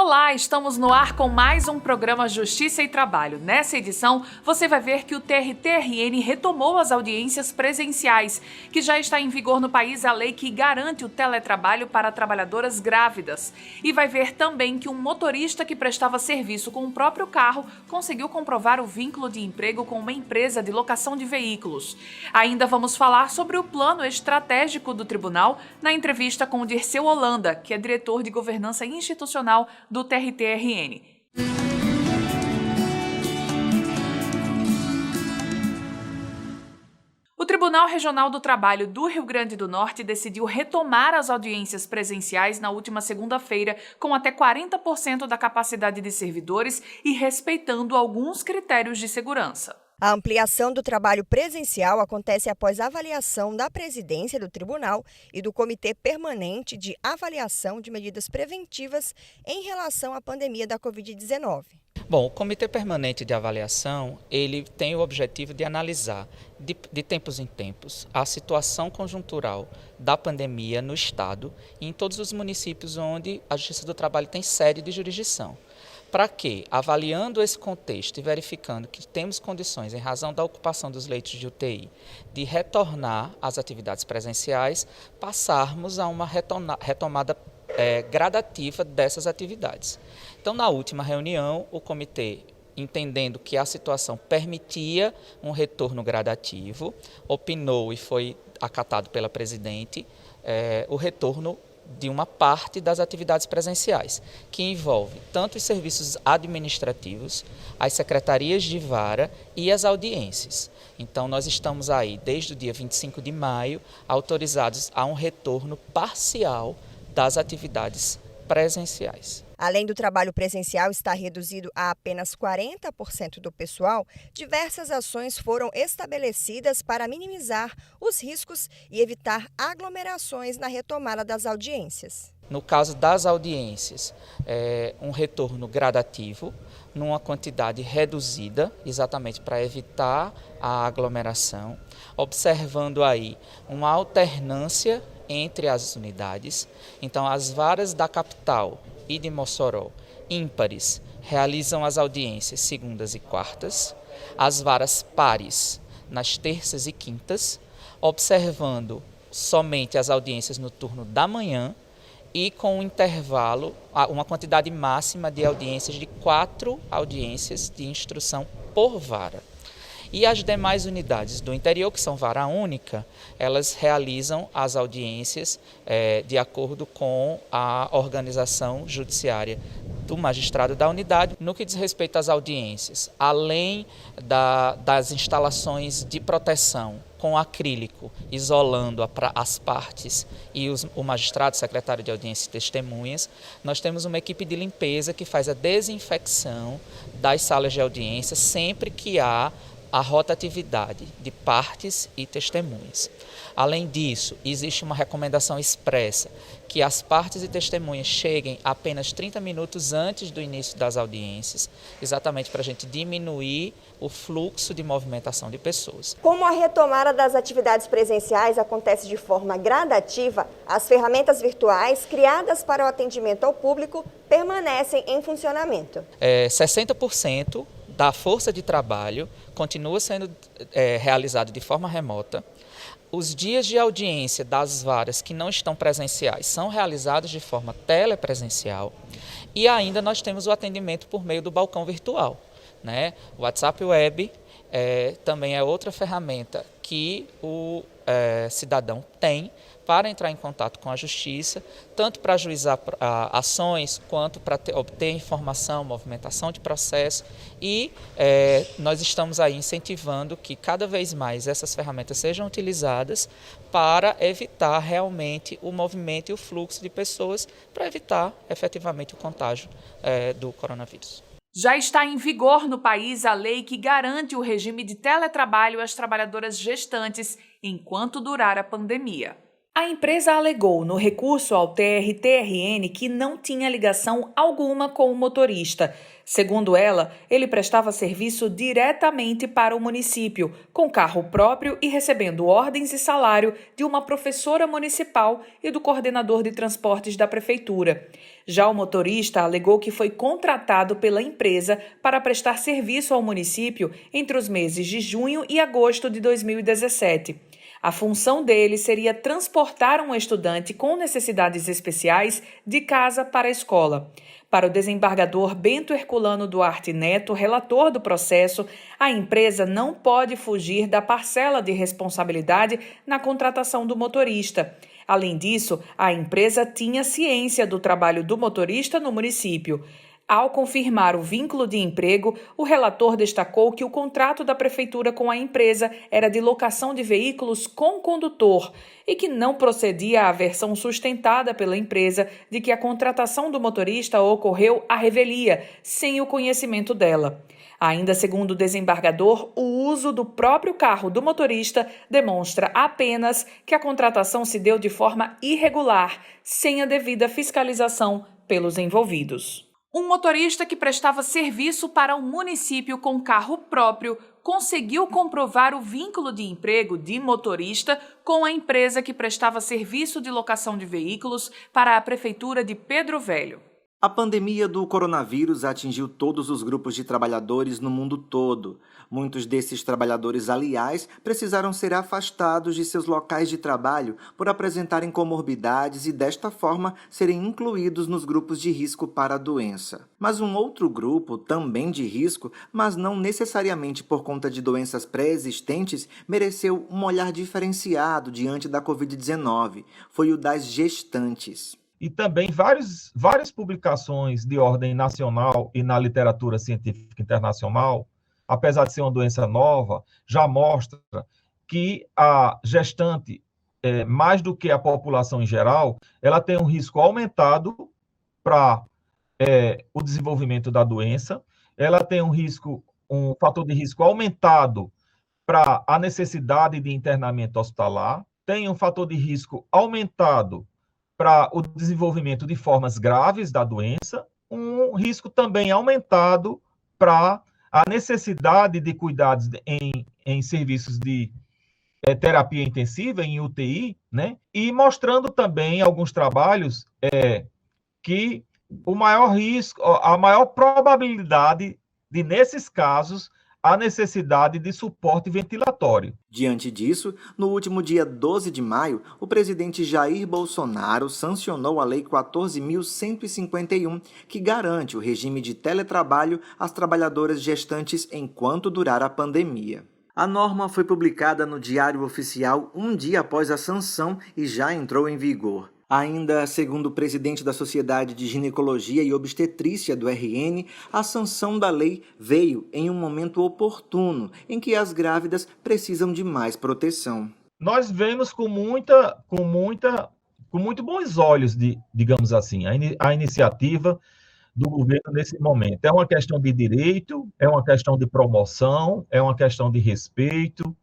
Olá, estamos no ar com mais um programa Justiça e Trabalho. Nessa edição, você vai ver que o TRT-RN retomou as audiências presenciais, que já está em vigor no país a lei que garante o teletrabalho para trabalhadoras grávidas. E vai ver também que um motorista que prestava serviço com o próprio carro conseguiu comprovar o vínculo de emprego com uma empresa de locação de veículos. Ainda vamos falar sobre o plano estratégico do tribunal na entrevista com o Dirceu Holanda, que é diretor de governança institucional do TRT-RN. O Tribunal Regional do Trabalho do Rio Grande do Norte decidiu retomar as audiências presenciais na última segunda-feira, com até 40% da capacidade de servidores e respeitando alguns critérios de segurança. A ampliação do trabalho presencial acontece após avaliação da presidência do tribunal e do Comitê Permanente de Avaliação de Medidas Preventivas em relação à pandemia da Covid-19. Bom, o Comitê Permanente de Avaliação, ele tem o objetivo de analisar, de tempos em tempos, a situação conjuntural da pandemia no Estado e em todos os municípios onde a Justiça do Trabalho tem sede de jurisdição. Para que, avaliando esse contexto e verificando que temos condições, em razão da ocupação dos leitos de UTI, de retornar às atividades presenciais, passarmos a uma retomada gradativa dessas atividades. Então, na última reunião, o comitê, entendendo que a situação permitia um retorno gradativo, opinou e foi acatado pela presidente o retorno de uma parte das atividades presenciais, que envolve tanto os serviços administrativos, as secretarias de vara e as audiências. Então, nós estamos aí, desde o dia 25 de maio, autorizados a um retorno parcial das atividades presenciais. Além do trabalho presencial estar reduzido a apenas 40% do pessoal, diversas ações foram estabelecidas para minimizar os riscos e evitar aglomerações na retomada das audiências. No caso das audiências, um retorno gradativo, numa quantidade reduzida, exatamente para evitar a aglomeração, observando aí uma alternância entre as unidades. Então, as varas da capital e de Mossoró, ímpares, realizam as audiências segundas e quartas, as varas pares nas terças e quintas, observando somente as audiências no turno da manhã e com um intervalo, uma quantidade máxima de audiências de 4 audiências de instrução por vara. E as demais unidades do interior, que são vara única, elas realizam as audiências de acordo com a organização judiciária do magistrado da unidade. No que diz respeito às audiências, além das instalações de proteção com acrílico, isolando as partes e o magistrado, secretário de audiência e testemunhas, nós temos uma equipe de limpeza que faz a desinfecção das salas de audiência sempre que há a rotatividade de partes e testemunhas. Além disso, existe uma recomendação expressa que as partes e testemunhas cheguem apenas 30 minutos antes do início das audiências, exatamente para a gente diminuir o fluxo de movimentação de pessoas. Como a retomada das atividades presenciais acontece de forma gradativa, as ferramentas virtuais criadas para o atendimento ao público permanecem em funcionamento. 60% da força de trabalho continua sendo realizado de forma remota. Os dias de audiência das varas que não estão presenciais são realizados de forma telepresencial e ainda nós temos o atendimento por meio do balcão virtual, né? O WhatsApp Web também é outra ferramenta que o cidadão tem para entrar em contato com a Justiça, tanto para ajuizar ações, quanto para obter informação, movimentação de processo. E nós estamos aí incentivando que cada vez mais essas ferramentas sejam utilizadas para evitar realmente o movimento e o fluxo de pessoas, para evitar efetivamente o contágio do coronavírus. Já está em vigor no país a lei que garante o regime de teletrabalho às trabalhadoras gestantes enquanto durar a pandemia. A empresa alegou no recurso ao TRT-RN que não tinha ligação alguma com o motorista, Segundo ela, ele prestava serviço diretamente para o município, com carro próprio e recebendo ordens e salário de uma professora municipal e do coordenador de transportes da prefeitura. Já o motorista alegou que foi contratado pela empresa para prestar serviço ao município entre os meses de junho e agosto de 2017. A função dele seria transportar um estudante com necessidades especiais de casa para a escola. Para o desembargador Bento Herculano Duarte Neto, relator do processo, a empresa não pode fugir da parcela de responsabilidade na contratação do motorista. Além disso, a empresa tinha ciência do trabalho do motorista no município. Ao confirmar o vínculo de emprego, o relator destacou que o contrato da prefeitura com a empresa era de locação de veículos com condutor e que não procedia à versão sustentada pela empresa de que a contratação do motorista ocorreu à revelia, sem o conhecimento dela. Ainda segundo o desembargador, o uso do próprio carro do motorista demonstra apenas que a contratação se deu de forma irregular, sem a devida fiscalização pelos envolvidos. Um motorista que prestava serviço para um município com carro próprio conseguiu comprovar o vínculo de emprego de motorista com a empresa que prestava serviço de locação de veículos para a prefeitura de Pedro Velho. A pandemia do coronavírus atingiu todos os grupos de trabalhadores no mundo todo. Muitos desses trabalhadores, aliás, precisaram ser afastados de seus locais de trabalho por apresentarem comorbidades e, desta forma, serem incluídos nos grupos de risco para a doença. Mas um outro grupo, também de risco, mas não necessariamente por conta de doenças pré-existentes, mereceu um olhar diferenciado diante da Covid-19. Foi o das gestantes. E também várias publicações de ordem nacional e na literatura científica internacional, apesar de ser uma doença nova, já mostra que a gestante, mais do que a população em geral, ela tem um risco aumentado para o desenvolvimento da doença, ela tem um fator de risco aumentado para a necessidade de internamento hospitalar, tem um fator de risco aumentado para o desenvolvimento de formas graves da doença, um risco também aumentado para a necessidade de cuidados em serviços de terapia intensiva, em UTI, né? E mostrando também alguns trabalhos que o maior risco, a maior probabilidade de, nesses casos, a necessidade de suporte ventilatório. Diante disso, no último dia 12 de maio, o presidente Jair Bolsonaro sancionou a Lei 14.151, que garante o regime de teletrabalho às trabalhadoras gestantes enquanto durar a pandemia. A norma foi publicada no Diário Oficial um dia após a sanção e já entrou em vigor. Ainda segundo o presidente da Sociedade de Ginecologia e Obstetrícia do RN, a sanção da lei veio em um momento oportuno, em que as grávidas precisam de mais proteção. Nós vemos com muito bons olhos, digamos assim, a iniciativa do governo nesse momento. É uma questão de direito, é uma questão de promoção, é uma questão de respeito,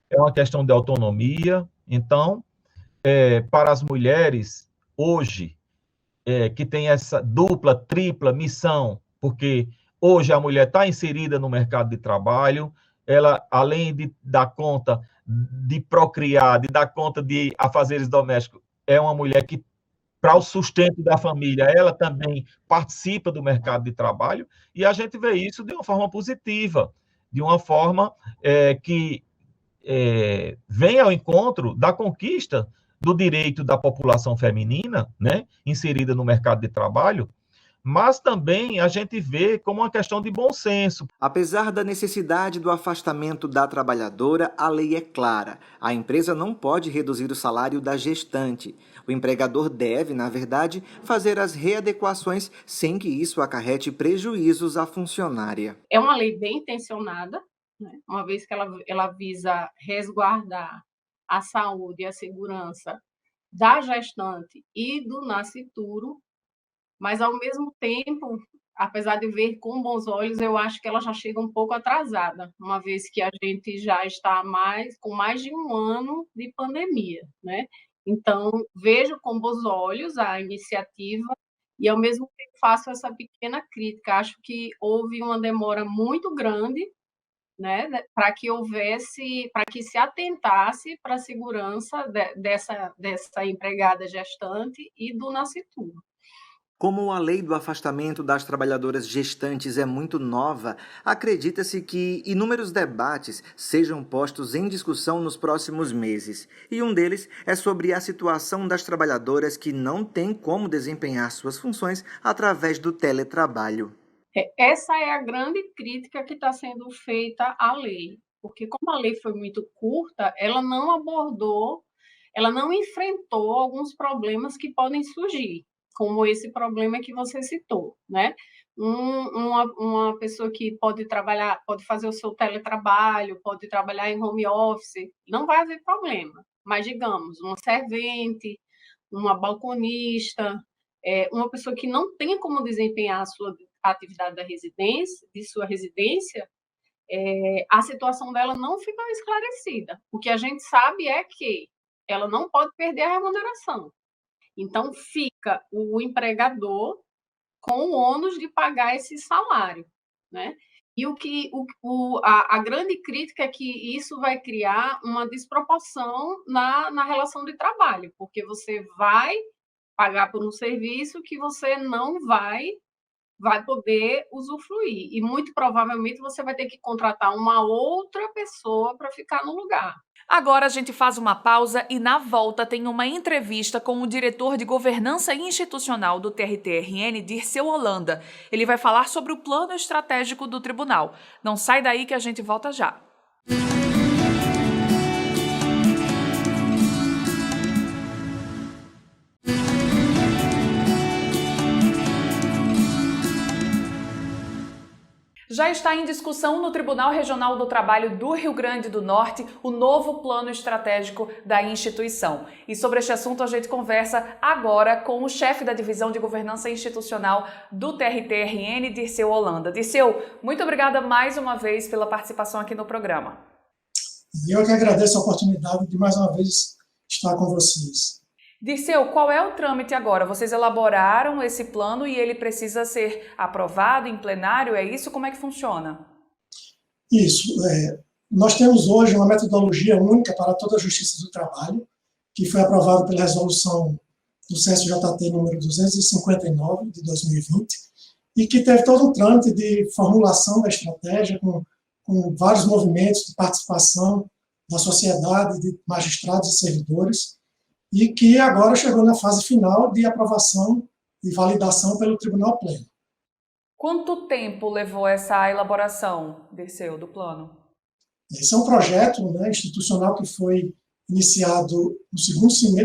é uma questão de autonomia. Então, para as mulheres, hoje, que tem essa dupla, tripla missão, porque hoje a mulher está inserida no mercado de trabalho, ela, além de dar conta de procriar, de dar conta de afazeres domésticos, é uma mulher que, para o sustento da família, ela também participa do mercado de trabalho, e a gente vê isso de uma forma positiva, de uma forma que vem ao encontro da conquista do direito da população feminina, né, inserida no mercado de trabalho, mas também a gente vê como uma questão de bom senso. Apesar da necessidade do afastamento da trabalhadora, a lei é clara. A empresa não pode reduzir o salário da gestante. O empregador deve, na verdade, fazer as readequações sem que isso acarrete prejuízos à funcionária. É uma lei bem intencionada, né, uma vez que ela visa resguardar a saúde e a segurança da gestante e do nascituro, mas, ao mesmo tempo, apesar de ver com bons olhos, eu acho que ela já chega um pouco atrasada, uma vez que a gente já está com mais de um ano de pandemia, né? Então, vejo com bons olhos a iniciativa E, ao mesmo tempo, faço essa pequena crítica. Acho que houve uma demora muito grande, né, para que se atentasse para a segurança dessa empregada gestante e do nascituro. Como a lei do afastamento das trabalhadoras gestantes é muito nova, acredita-se que inúmeros debates sejam postos em discussão nos próximos meses. E um deles é sobre a situação das trabalhadoras que não têm como desempenhar suas funções através do teletrabalho. Essa é a grande crítica que está sendo feita à lei, porque como a lei foi muito curta, ela não abordou, ela não enfrentou alguns problemas que podem surgir, como esse problema que você citou, né? Uma pessoa que pode trabalhar, pode fazer o seu teletrabalho, pode trabalhar em home office, não vai haver problema. Mas, digamos, uma servente, uma balconista, uma pessoa que não tem como desempenhar a sua atividade de sua residência, a situação dela não ficou esclarecida. O que a gente sabe é que ela não pode perder a remuneração. Então, fica o empregador com o ônus de pagar esse salário, né? E a grande crítica é que isso vai criar uma desproporção na relação de trabalho, porque você vai pagar por um serviço que você não vai poder usufruir. E, muito provavelmente, você vai ter que contratar uma outra pessoa para ficar no lugar. Agora a gente faz uma pausa e, na volta, tem uma entrevista com o diretor de Governança Institucional do TRT-RN, Dirceu Holanda. Ele vai falar sobre o plano estratégico do tribunal. Não sai daí que a gente volta já. Já está em discussão no Tribunal Regional do Trabalho do Rio Grande do Norte o novo plano estratégico da instituição. E sobre este assunto a gente conversa agora com o chefe da Divisão de Governança Institucional do TRT-RN, Dirceu Holanda. Dirceu, muito obrigada mais uma vez pela participação aqui no programa. Eu que agradeço a oportunidade de mais uma vez estar com vocês. Dirceu, qual é o trâmite agora? Vocês elaboraram esse plano e ele precisa ser aprovado em plenário, é isso? Como é que funciona? Isso. Nós temos hoje uma metodologia única para toda a Justiça do Trabalho, que foi aprovada pela resolução do CSJT número 259 de 2020, e que teve todo um trâmite de formulação da estratégia com vários movimentos de participação da sociedade, de magistrados e servidores, e que agora chegou na fase final de aprovação e validação pelo Tribunal Pleno. Quanto tempo levou essa elaboração, Dirceu, do plano? Esse é um projeto, né, institucional que foi iniciado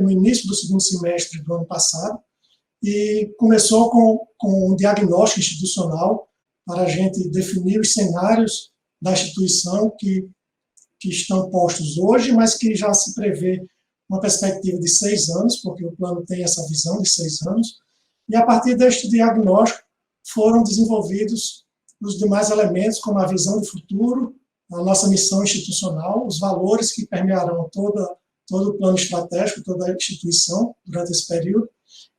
no início do segundo semestre do ano passado e começou com um diagnóstico institucional para a gente definir os cenários da instituição que estão postos hoje, mas que já se prevê uma perspectiva de 6 anos, porque o plano tem essa visão de 6 anos, e a partir deste diagnóstico foram desenvolvidos os demais elementos, como a visão de futuro, a nossa missão institucional, os valores que permearão todo o plano estratégico, toda a instituição durante esse período,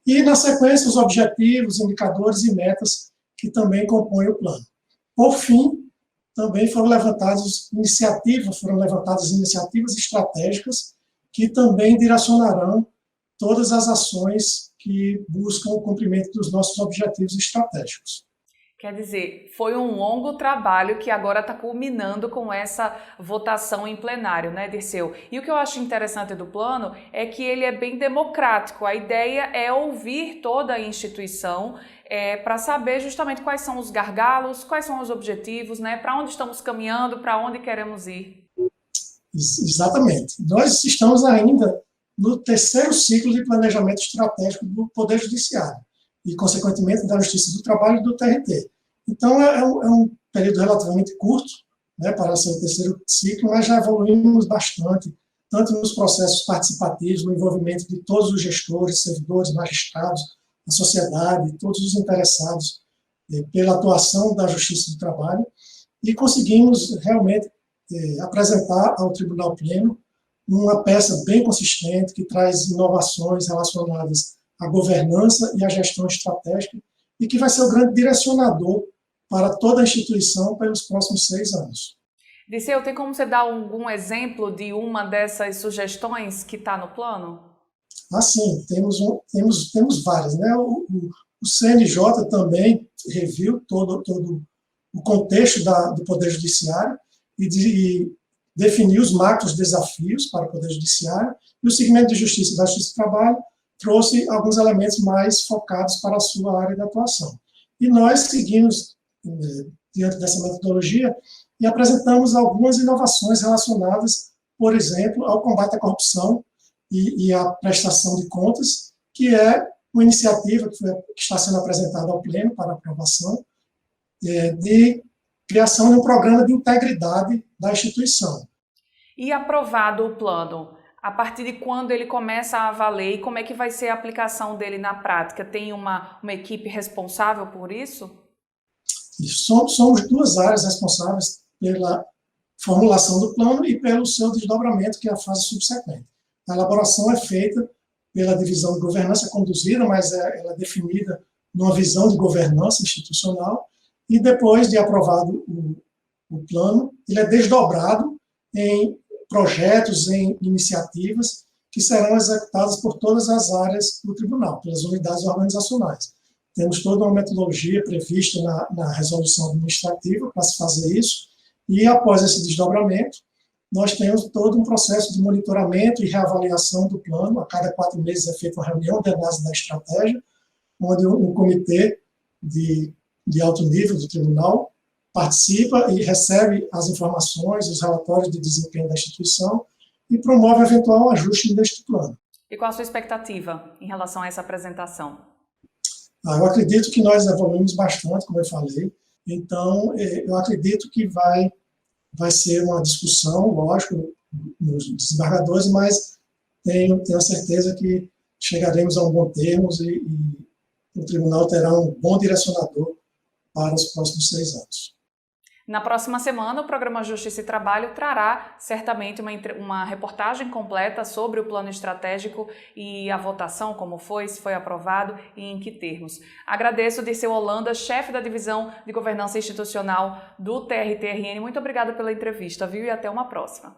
e, na sequência, os objetivos, indicadores e metas que também compõem o plano. Por fim, também foram levantadas iniciativas estratégicas que também direcionarão todas as ações que buscam o cumprimento dos nossos objetivos estratégicos. Quer dizer, foi um longo trabalho que agora está culminando com essa votação em plenário, né, Dirceu? E o que eu acho interessante do plano é que ele é bem democrático. A ideia é ouvir toda a instituição para saber justamente quais são os gargalos, quais são os objetivos, né, para onde estamos caminhando, para onde queremos ir. Exatamente. Nós estamos ainda no 3º ciclo de planejamento estratégico do Poder Judiciário e, consequentemente, da Justiça do Trabalho e do TRT. Então, é um período relativamente curto, né, para ser o 3º ciclo, mas já evoluímos bastante, tanto nos processos participativos, no envolvimento de todos os gestores, servidores, magistrados, a sociedade, todos os interessados pela atuação da Justiça do Trabalho, e conseguimos realmente apresentar ao Tribunal Pleno uma peça bem consistente, que traz inovações relacionadas a governança e a gestão estratégica, e que vai ser o grande direcionador para toda a instituição pelos próximos 6 anos. Dirceu, tem como você dar algum exemplo de uma dessas sugestões que está no plano? Sim, temos várias, né? O CNJ também reviu todo o contexto do Poder Judiciário e definiu os macros desafios para o Poder Judiciário, e o segmento de Justiça e da Justiça do Trabalho trouxe alguns elementos mais focados para a sua área de atuação. E nós seguimos diante dessa metodologia e apresentamos algumas inovações relacionadas, por exemplo, ao combate à corrupção e à prestação de contas, que é uma iniciativa que está sendo apresentada ao Pleno para aprovação, de criação de um programa de integridade da instituição. E aprovado o plano, a partir de quando ele começa a valer e como é que vai ser a aplicação dele na prática? Tem uma equipe responsável por isso? Somos 2 áreas responsáveis pela formulação do plano e pelo seu desdobramento, que é a fase subsequente. A elaboração é feita pela divisão de governança conduzida, mas ela é definida numa visão de governança institucional, e depois de aprovado o plano, ele é desdobrado em projetos, em iniciativas que serão executadas por todas as áreas do tribunal, pelas unidades organizacionais. Temos toda uma metodologia prevista na resolução administrativa para se fazer isso, e após esse desdobramento, nós temos todo um processo de monitoramento e reavaliação do plano. A cada 4 meses é feita uma reunião de análise da estratégia, onde um comitê de alto nível do tribunal participa e recebe as informações, os relatórios de desempenho da instituição e promove eventual ajuste deste plano. E qual a sua expectativa em relação a essa apresentação? Eu acredito que nós evoluímos bastante, como eu falei, então eu acredito que vai ser uma discussão, lógico, nos desembargadores, mas tenho a certeza que chegaremos a um bom termo e o tribunal terá um bom direcionador para os próximos 6 anos. Na próxima semana, o programa Justiça e Trabalho trará certamente uma reportagem completa sobre o plano estratégico e a votação, como foi, se foi aprovado e em que termos. Agradeço Dirceu Holanda, chefe da Divisão de Governança Institucional do TRT-RN. Muito obrigada pela entrevista, viu? E até uma próxima.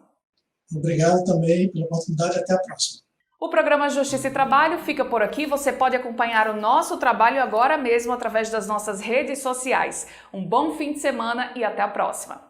Obrigado também pela oportunidade e até a próxima. O programa Justiça e Trabalho fica por aqui. Você pode acompanhar o nosso trabalho agora mesmo através das nossas redes sociais. Um bom fim de semana e até a próxima.